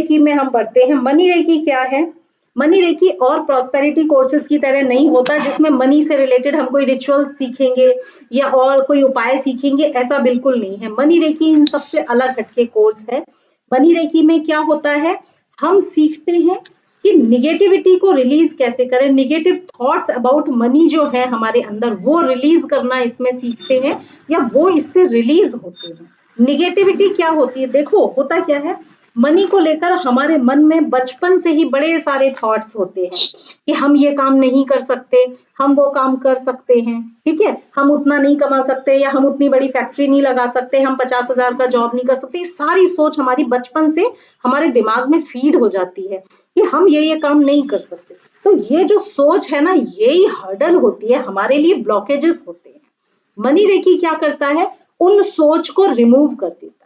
Recce में हम बढ़ते हैं। मनी रेकी क्या है? मनी रेकी और प्रॉस्पेरिटी कोर्सेज की तरह नहीं होता जिसमें मनी से रिलेटेड हम कोई रिचुअल्स सीखेंगे या और कोई उपाय सीखेंगे, ऐसा बिल्कुल नहीं है। मनी रेकी इन सबसे अलग हटके कोर्स है। मनी रेकी में क्या होता है, हम सीखते हैं कि निगेटिविटी को रिलीज कैसे करें, निगेटिव थॉट्स अबाउट मनी जो है हमारे अंदर वो रिलीज करना इसमें सीखते हैं या वो इससे रिलीज होते हैं। निगेटिविटी क्या होती है, देखो होता क्या है, मनी को लेकर हमारे मन में बचपन से ही बड़े सारे थॉट्स होते हैं कि हम ये काम नहीं कर सकते, हम वो काम कर सकते हैं, ठीक है, हम उतना नहीं कमा सकते या हम उतनी बड़ी फैक्ट्री नहीं लगा सकते, हम 50,000 का जॉब नहीं कर सकते। ये सारी सोच हमारी बचपन से हमारे दिमाग में फीड हो जाती है कि हम ये काम नहीं कर सकते। तो ये जो सोच है ना, यही हर्डल होती है हमारे लिए, ब्लॉकेजेस होते हैं। मनी रेकी क्या करता है, उन सोच को रिमूव कर देता है।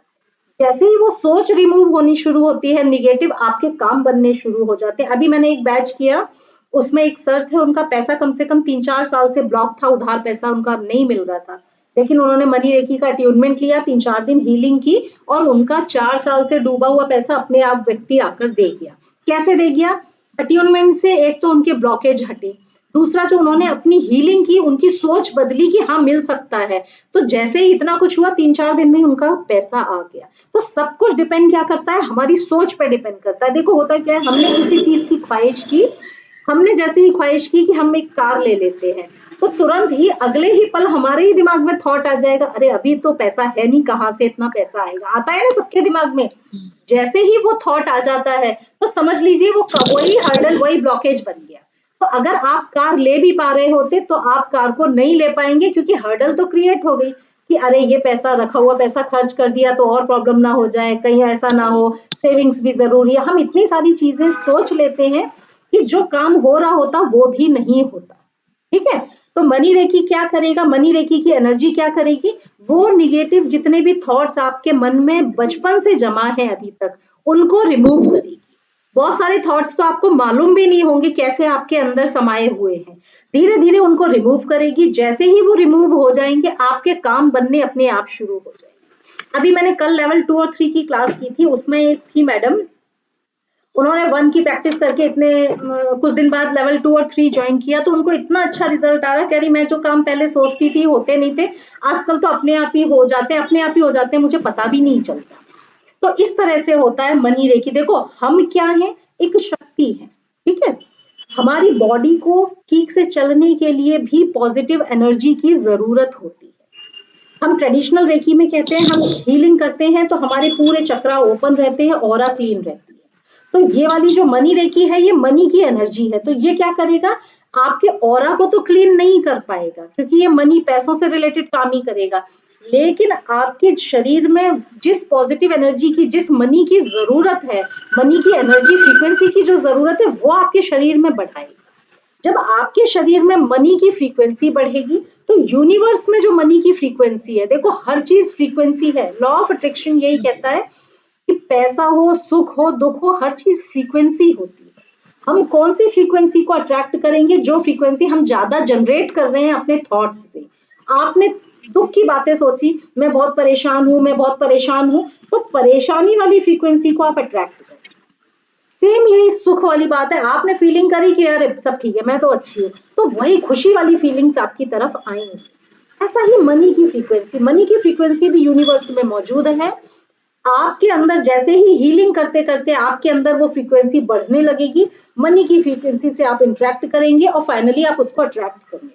जैसे ही वो सोच रिमूव होनी शुरू होती है, निगेटिव आपके काम बनने शुरू हो जाते हैं। अभी मैंने एक बैच किया, उसमें एक सर थे, उनका पैसा कम से कम 3-4 साल से ब्लॉक था, उधार पैसा उनका नहीं मिल रहा था, लेकिन उन्होंने मनी रेकी का अट्यूनमेंट लिया, 3-4 दिन हीलिंग की और उनका 4 साल से डूबा हुआ पैसा अपने आप व्यक्ति आकर दे गया। कैसे दे गया? अट्यूनमेंट से एक तो उनके ब्लॉकेज हटे, दूसरा जो उन्होंने अपनी हीलिंग की, उनकी सोच बदली कि हाँ मिल सकता है, तो जैसे ही इतना कुछ हुआ 3-4 दिन में उनका पैसा आ गया। तो सब कुछ डिपेंड क्या करता है, हमारी सोच पे डिपेंड करता है। देखो होता क्या है, हमने किसी चीज की ख्वाहिश की, हमने जैसे ही ख्वाहिश की कि हम एक कार ले लेते हैं, तो तुरंत ही अगले ही पल हमारे ही दिमाग में थॉट आ जाएगा, अरे अभी तो पैसा है नहीं, कहाँ से इतना पैसा आएगा, आता है ना सबके दिमाग में। जैसे ही वो थॉट आ जाता है तो समझ लीजिए वो वही हर्डल, वही ब्लॉकेज बन गया। तो अगर आप कार ले भी पा रहे होते तो आप कार को नहीं ले पाएंगे, क्योंकि हर्डल तो क्रिएट हो गई कि अरे ये पैसा, रखा हुआ पैसा खर्च कर दिया तो और प्रॉब्लम ना हो जाए, कहीं ऐसा ना हो, सेविंग्स भी जरूरी है। हम इतनी सारी चीजें सोच लेते हैं कि जो काम हो रहा होता वो भी नहीं होता, ठीक है। तो मनी रेकी क्या करेगा, मनी रेकी की एनर्जी क्या करेगी, वो निगेटिव जितने भी थॉट्स आपके मन में बचपन से जमा है अभी तक, उनको रिमूव करेगी। बहुत सारे थॉट्स तो आपको मालूम भी नहीं होंगे कैसे आपके अंदर समाये हुए हैं, धीरे धीरे उनको रिमूव करेगी। जैसे ही वो रिमूव हो जाएंगे, आपके काम बनने अपने आप शुरू हो जाएंगे। अभी मैंने कल लेवल 2 और 3 की क्लास की थी, उसमें एक थी मैडम, उन्होंने 1 की प्रैक्टिस करके इतने कुछ दिन बाद लेवल 2 और 3 ज्वाइन किया, तो उनको इतना अच्छा रिजल्ट आ रहा, कह रही मैं जो काम पहले सोचती थी होते नहीं थे, आजकल तो अपने आप ही हो जाते हैं, अपने आप ही हो जाते हैं, मुझे पता भी नहीं चलता। तो इस तरह से होता है मनी रेकी। देखो हम क्या है, एक शक्ति है, ठीक है। हमारी बॉडी को ठीक से चलने के लिए भी पॉजिटिव एनर्जी की जरूरत होती है। हम ट्रेडिशनल रेकी में कहते हैं, हम हीलिंग करते हैं तो हमारे पूरे चक्रा ओपन रहते हैं, ऑरा क्लीन रहती है। तो ये वाली जो मनी रेकी है, ये मनी की एनर्जी है, तो ये क्या करेगा, आपके ऑरा को तो क्लीन नहीं कर पाएगा, क्योंकि ये मनी पैसों से रिलेटेड काम ही करेगा, लेकिन आपके शरीर में जिस पॉजिटिव एनर्जी की, जिस मनी की जरूरत है, मनी की एनर्जी फ्रीक्वेंसी की जो जरूरत है, वो आपके शरीर में बढ़ाएगा। जब आपके शरीर में मनी की फ्रीक्वेंसी बढ़ेगी, तो यूनिवर्स में जो मनी की फ्रीक्वेंसी है, देखो हर चीज फ्रीक्वेंसी है, लॉ ऑफ अट्रैक्शन यही कहता है कि पैसा हो, सुख हो, दुख हो, हर चीज फ्रीक्वेंसी होती है। हम कौन सी फ्रीक्वेंसी को अट्रैक्ट करेंगे, जो फ्रीक्वेंसी हम ज्यादा जनरेट कर रहे हैं अपने थॉट्स से। आपने दुख की बातें सोची, मैं बहुत परेशान हूं, मैं बहुत परेशान हूं, तो परेशानी वाली फ्रीक्वेंसी को आप अट्रैक्ट करें। सेम यही सुख वाली बात है, आपने फीलिंग करी कि अरे सब ठीक है, मैं तो अच्छी हूँ, तो वही खुशी वाली फीलिंग्स आपकी तरफ आएंगी। ऐसा ही मनी की फ्रीक्वेंसी, मनी की फ्रीक्वेंसी भी यूनिवर्स में मौजूद है। आपके अंदर जैसे ही हीलिंग करते करते आपके अंदर वो फ्रीक्वेंसी बढ़ने लगेगी, मनी की फ्रीक्वेंसी से आप इंटरेक्ट करेंगे और फाइनली आप उसको अट्रैक्ट करेंगे।